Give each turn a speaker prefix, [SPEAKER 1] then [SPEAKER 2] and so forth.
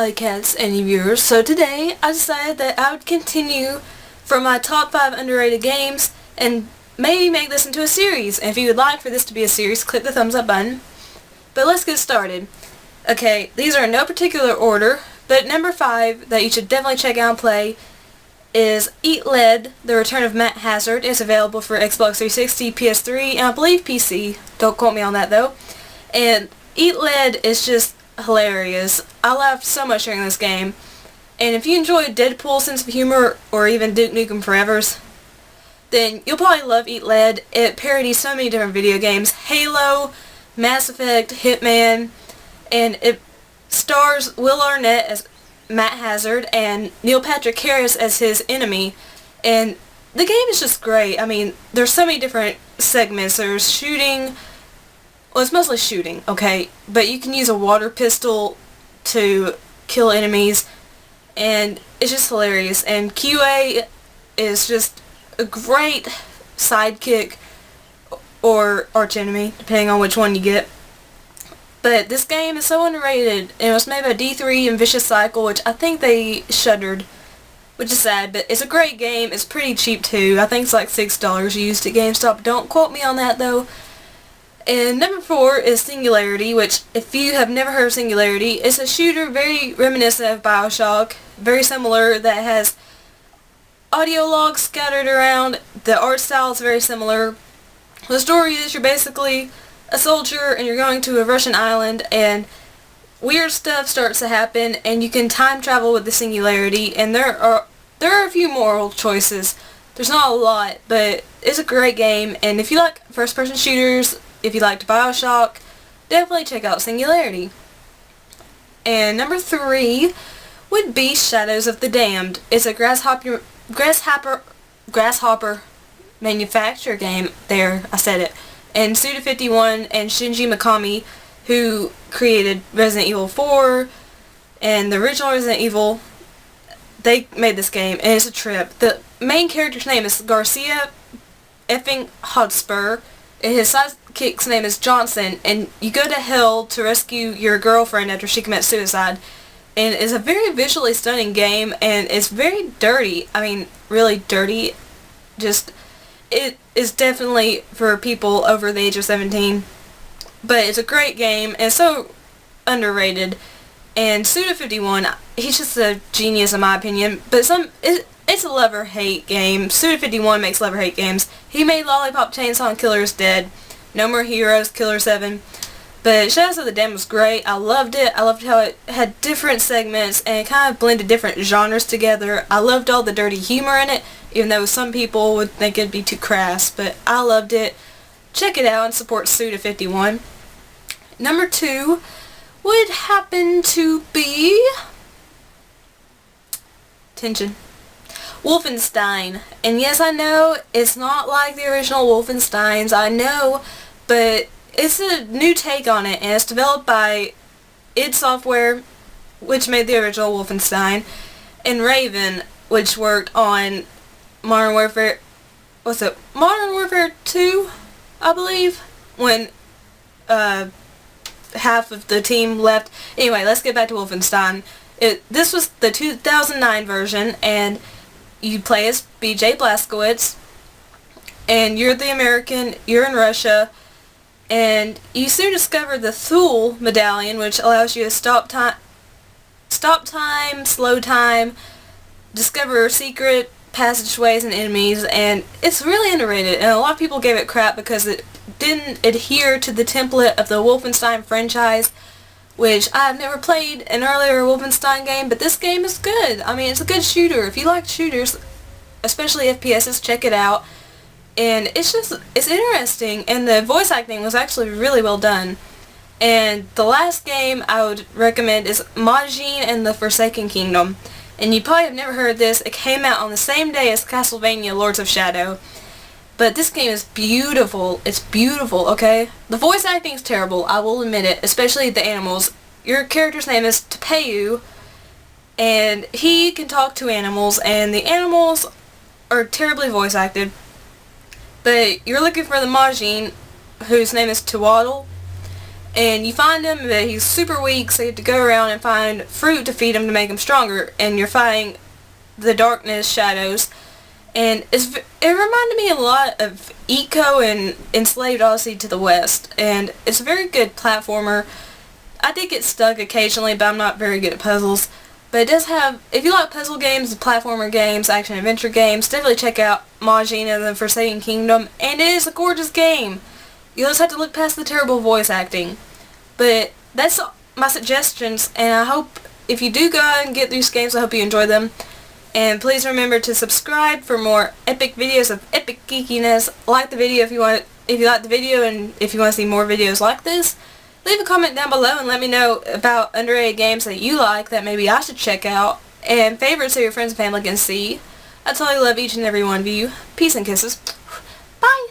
[SPEAKER 1] Alycats, any viewers. So today I decided that I would continue from my top 5 underrated games and maybe make this into a series. And if you would like for this to be a series, click the thumbs up button. But let's get started. Okay, these are in no particular order, but number 5 that you should definitely check out and play is Eat Lead, The Return of Matt Hazard. It's available for Xbox 360, PS3, and I believe PC. Don't quote me on that though. And Eat Lead is just hilarious. I laughed so much during this game. And if you enjoy Deadpool's sense of humor or even Duke Nukem Forever's, then you'll probably love Eat Lead. It parodies so many different video games. Halo, Mass Effect, Hitman, and it stars Will Arnett as Matt Hazard and Neil Patrick Harris as his enemy. And the game is just great. I mean, there's so many different segments. There's shooting. Well, it's mostly shooting, okay? But you can use a water pistol to kill enemies. And it's just hilarious. And QA is just a great sidekick or archenemy, depending on which one you get. But this game is so underrated. And it was made by D3 and Vicious Cycle, which I think they shuttered, which is sad. But it's a great game. It's pretty cheap too. I think it's like $6 used at GameStop. Don't quote me on that though. And number 4 is Singularity, which if you have never heard of Singularity, it's a shooter very reminiscent of BioShock, very similar, that has audio logs scattered around. The art style is very similar. The story is you're basically a soldier and you're going to a Russian island and weird stuff starts to happen and you can time travel with the Singularity, and there are a few moral choices. There's not a lot, but it's a great game, and if you like first person shooters, if you liked BioShock, definitely check out Singularity. And number 3 would be Shadows of the Damned. It's a grasshopper manufacturer game. There, I said it. And Suda51 and Shinji Mikami, who created Resident Evil 4 and the original Resident Evil, they made this game, and it's a trip. The main character's name is Garcia effing Hotspur, and his sidekick's name is Johnson, and you go to hell to rescue your girlfriend after she commits suicide. And it's a very visually stunning game, and it's very dirty. I mean, really dirty. Just, it is definitely for people over the age of 17. But it's a great game, and it's so underrated. And Suda51, he's just a genius in my opinion, but it's a love-or-hate game. Suda51 makes love-or-hate games. He made Lollipop Chainsaw and Killer is Dead, No More Heroes, Killer 7. But Shadows of the Damned was great. I loved it. I loved how it had different segments and it kind of blended different genres together. I loved all the dirty humor in it, even though some people would think it'd be too crass, but I loved it. Check it out and support Suda51. Number 2 would happen to be tension. Wolfenstein. And yes, I know it's not like the original Wolfensteins, I know, but it's a new take on it, and it's developed by id Software, which made the original Wolfenstein, and Raven, which worked on Modern Warfare, Modern Warfare 2, I believe, when half of the team left. Anyway, let's get back to Wolfenstein. This was the 2009 version, and you play as BJ Blazkowicz, and you're the American, you're in Russia, and you soon discover the Thule medallion, which allows you to stop time, slow time, discover secret passageways and enemies, and it's really underrated, and a lot of people gave it crap because it didn't adhere to the template of the Wolfenstein franchise, which I've never played an earlier Wolfenstein game, but this game is good. I mean, it's a good shooter. If you like shooters, especially FPSs, check it out. And it's interesting, and the voice acting was actually really well done. And the last game I would recommend is Majin and the Forsaken Kingdom. And you probably have never heard this. It came out on the same day as Castlevania Lords of Shadow. But this game is beautiful. It's beautiful, okay? The voice acting is terrible, I will admit it, especially the animals. Your character's name is Tepeyu, and he can talk to animals, and the animals are terribly voice acted. But you're looking for the Majin, whose name is Tewaddle, and you find him, but he's super weak, so you have to go around and find fruit to feed him to make him stronger, and you're fighting the darkness shadows. And it reminded me a lot of Eco and Enslaved Odyssey to the West, and it's a very good platformer. I did get stuck occasionally, but I'm not very good at puzzles. But it does have, if you like puzzle games, platformer games, action-adventure games, definitely check out Majin and the Forsaken Kingdom, and it is a gorgeous game. You'll just have to look past the terrible voice acting. But that's my suggestions, and I hope if you do go out and get these games, I hope you enjoy them. And please remember to subscribe for more epic videos of epic geekiness. Like the video if you like the video, and if you want to see more videos like this. Leave a comment down below and let me know about underrated games that you like that maybe I should check out, and favorites so your friends and family can see. I totally love each and every one of you. Peace and kisses. Bye!